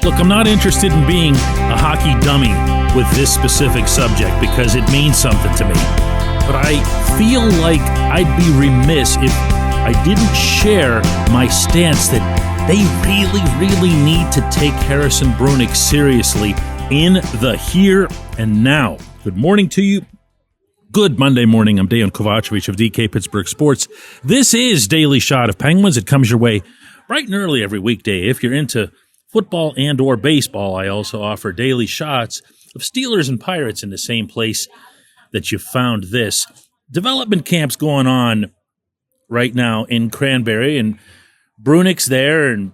Look, I'm not interested in being a hockey dummy with this specific subject because it means something to me. But I feel like I'd be remiss if I didn't share my stance that they really need to take Harrison Brunick seriously in the here and now. Good morning to you. Good Monday morning. I'm Dejan Kovacevic of DK Pittsburgh Sports. This is Daily Shot of Penguins. It comes your way bright and early every weekday. If you're into football and or baseball, I also offer daily shots of Steelers and Pirates in the same place that you found this. Development camp's going on right now in Cranberry, and Brunick's there, and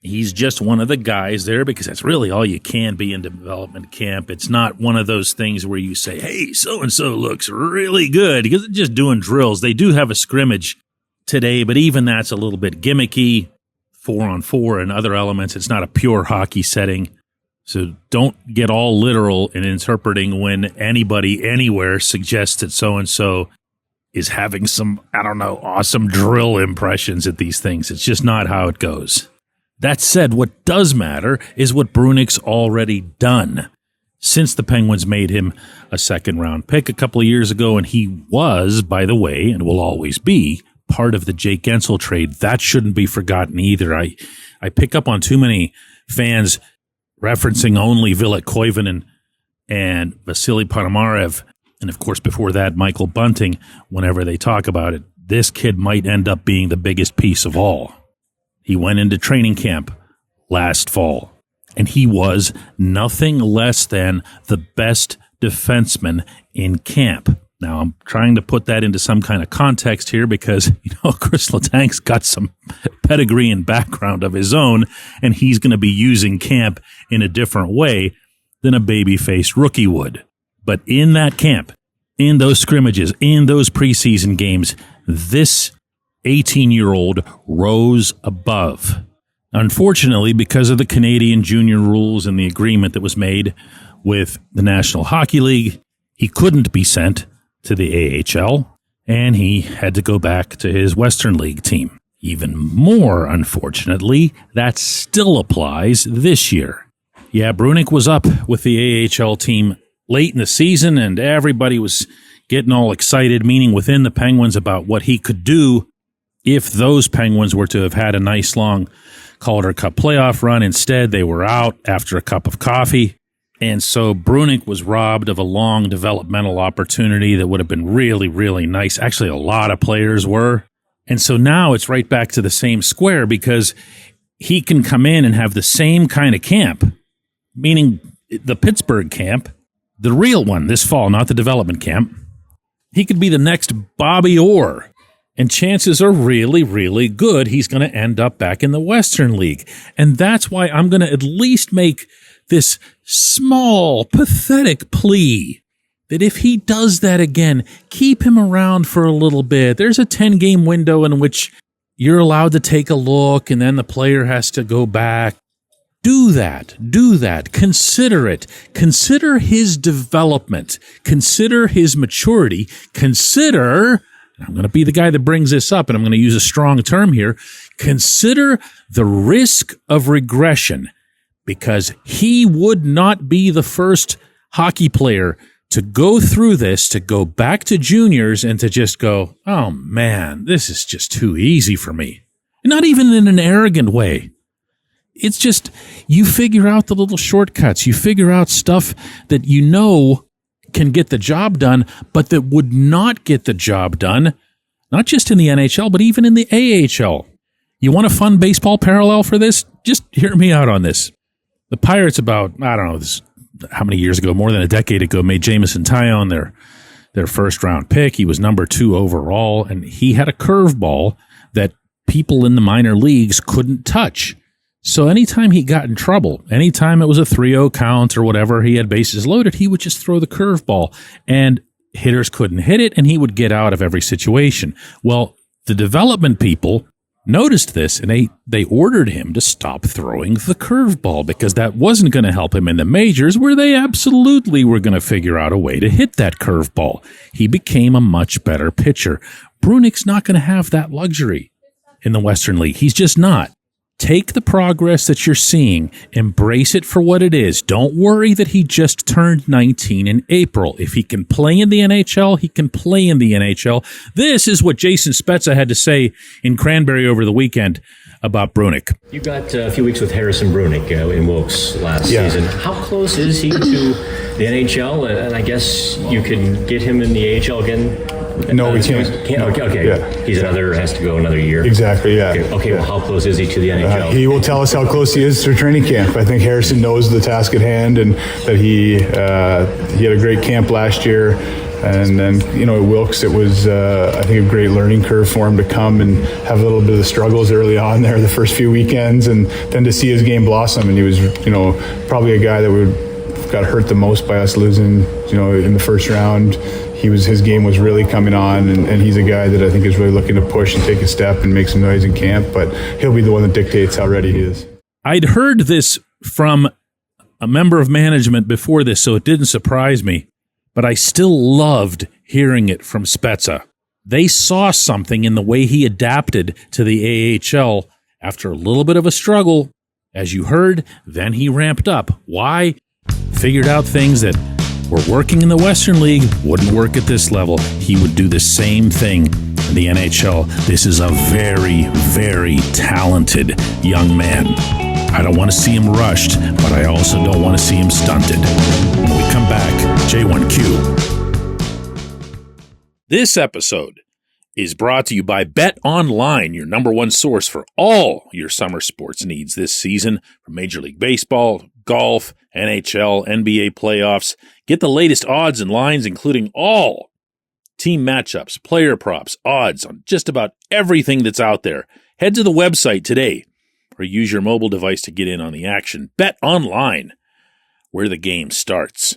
he's just one of the guys there because that's really all you can be in development camp. It's not one of those things where you say, hey, so-and-so looks really good, because they're just doing drills. They do have a scrimmage today, but even that's a little bit gimmicky. 4-on-4 and other elements. It's not a pure hockey setting. So don't get all literal in interpreting when anybody anywhere suggests that so-and-so is having some, awesome drill impressions at these things. It's just not how it goes. That said, what does matter is what Brunick's already done since the Penguins made him a second-round pick a couple of years ago, and he was, by the way, and will always be, part of the Jake Guentzel trade. That shouldn't be forgotten either. I pick up on too many fans referencing only Ville Koivunen and Vasily Ponomarev, and of course before that Michael Bunting. Whenever they talk about it, this kid might end up being the biggest piece of all. He went into training camp last fall, and he was nothing less than the best defenseman in camp. Now, I'm trying to put that into some kind of context here because, Chris Letang's got some pedigree and background of his own, and he's going to be using camp in a different way than a baby-faced rookie would. But in that camp, in those scrimmages, in those preseason games, this 18-year-old rose above. Unfortunately, because of the Canadian junior rules and the agreement that was made with the National Hockey League, he couldn't be sent to the AHL, and he had to go back to his Western League team. Even more unfortunately, that still applies this year. Yeah, Brunick was up with the AHL team late in the season, and everybody was getting all excited, meaning within the Penguins, about what he could do if those Penguins were to have had a nice long Calder Cup playoff run. Instead, they were out after a cup of coffee. And so Brunick was robbed of a long developmental opportunity that would have been really nice. Actually, a lot of players were. And so now it's right back to the same square because he can come in and have the same kind of camp, meaning the Pittsburgh camp, the real one this fall, not the development camp. He could be the next Bobby Orr. And chances are really good he's going to end up back in the Western League. And that's why I'm going to at least make this small, pathetic plea that if he does that again, keep him around for a little bit. There's a 10-game window in which you're allowed to take a look, and then the player has to go back. Do that. Consider it. Consider his development. Consider his maturity. Consider, I'm going to be the guy that brings this up, and I'm going to use a strong term here, consider the risk of regression. Because he would not be the first hockey player to go through this, to go back to juniors and to just go, oh man, this is just too easy for me. Not even in an arrogant way. It's just, you figure out the little shortcuts. You figure out stuff that you know can get the job done, but that would not get the job done, not just in the NHL, but even in the AHL. You want a fun baseball parallel for this? Just hear me out on this. The Pirates about, how many years ago, more than a decade ago, made Jameson Taillon their first-round pick. He was number 2 overall, and he had a curveball that people in the minor leagues couldn't touch. So anytime he got in trouble, anytime it was a 3-0 count or whatever, he had bases loaded, he would just throw the curveball, and hitters couldn't hit it, and he would get out of every situation. Well, the development people noticed this, and they ordered him to stop throwing the curveball because that wasn't going to help him in the majors, where they absolutely were going to figure out a way to hit that curveball. He became a much better pitcher. Brunick's not going to have that luxury in the Western League. He's just not. Take the progress that you're seeing, embrace it for what it is. Don't worry that he just turned 19 in April. If he can play in the NHL, he can play in the NHL. This is what Jason Spezza had to say in Cranberry over the weekend about Brunick. You got a few weeks with Harrison Brunick in Wilkes last season. How close is he to the NHL? And I guess you can get him in the AHL again? No, we can't. Okay. Yeah. He's has to go another year. Exactly, yeah. Okay. Well, how close is he to the NHL? He will tell us how close he is to training camp. I think Harrison knows the task at hand, and that he had a great camp last year. And then, at Wilkes, it was, I think, a great learning curve for him to come and have a little bit of the struggles early on there, the first few weekends, and then to see his game blossom. And he was, probably a guy that got hurt the most by us losing, in the first round. His game was really coming on, and he's a guy that I think is really looking to push and take a step and make some noise in camp, but he'll be the one that dictates how ready he is. I'd heard this from a member of management before this, so it didn't surprise me, but I still loved hearing it from Spezza. They saw something in the way he adapted to the AHL after a little bit of a struggle. As you heard, then he ramped up. Why? Figured out things that were working in the Western League, wouldn't work at this level. He would do the same thing in the NHL. This is a very, very talented young man. I don't want to see him rushed, but I also don't want to see him stunted. When we come back, J1Q. This episode is brought to you by Bet Online, your number one source for all your summer sports needs this season, from Major League Baseball, golf, NHL, NBA playoffs. Get the latest odds and lines, including all team matchups, player props, odds on just about everything that's out there. Head to the website today or use your mobile device to get in on the action. Bet Online, where the game starts.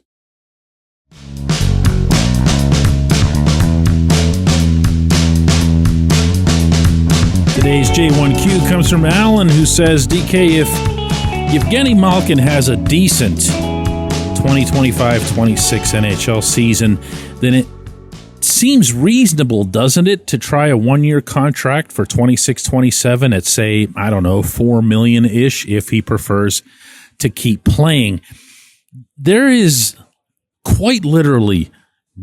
Today's J1Q comes from Alan, who says, DK, if Evgeni Malkin has a decent 2025-26 NHL season, then it seems reasonable, doesn't it, to try a one-year contract for 26-27 at, say, I don't know, $4 million-ish if he prefers to keep playing. There is quite literally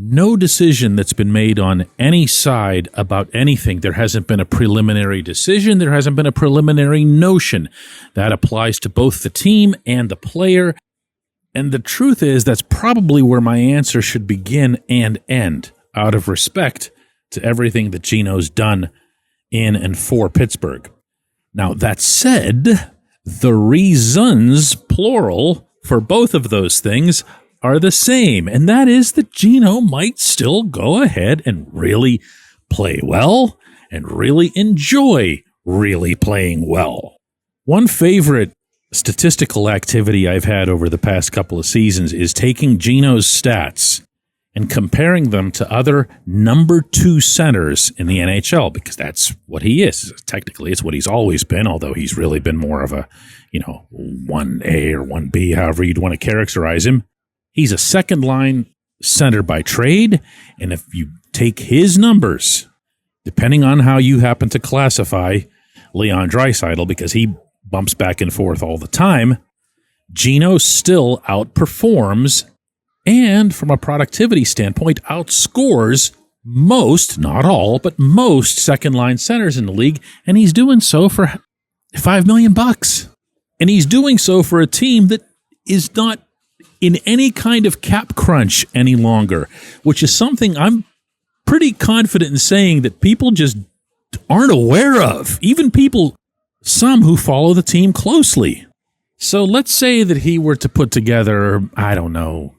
no decision that's been made on any side about anything. There hasn't been a preliminary decision. There hasn't been a preliminary notion. That applies to both the team and the player. And the truth is, that's probably where my answer should begin and end, out of respect to everything that Gino's done in and for Pittsburgh. Now, that said, the reasons, plural, for both of those things are the same, and that is that Gino might still go ahead and really play well and really enjoy really playing well. One favorite statistical activity I've had over the past couple of seasons is taking Gino's stats and comparing them to other number 2 centers in the NHL, because that's what he is. Technically, it's what he's always been, although he's really been more of a, 1A or 1B, however you'd want to characterize him. He's a second-line center by trade, and if you take his numbers, depending on how you happen to classify Leon Draisaitl, because he bumps back and forth all the time, Gino still outperforms and, from a productivity standpoint, outscores most, not all, but most second-line centers in the league, and he's doing so for $5 million. And he's doing so for a team that is not in any kind of cap crunch any longer, which is something I'm pretty confident in saying that people just aren't aware of, even some who follow the team closely. So let's say that he were to put together, I don't know,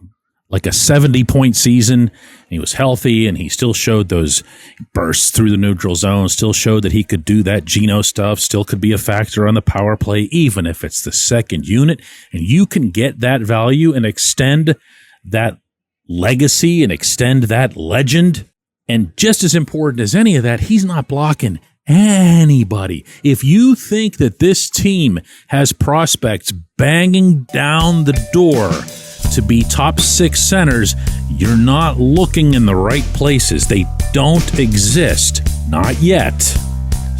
like a 70-point season, and he was healthy, and he still showed those bursts through the neutral zone, still showed that he could do that Gino stuff, still could be a factor on the power play, even if it's the second unit, and you can get that value and extend that legacy and extend that legend. And just as important as any of that, he's not blocking anybody. If you think that this team has prospects banging down the door to be top 6 centers, you're not looking in the right places. They don't exist. Not yet.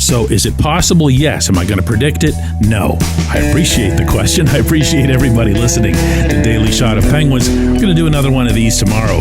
So is it possible? Yes. Am I going to predict it? No. I appreciate the question. I appreciate everybody listening to Daily Shot of Penguins. We're going to do another one of these tomorrow.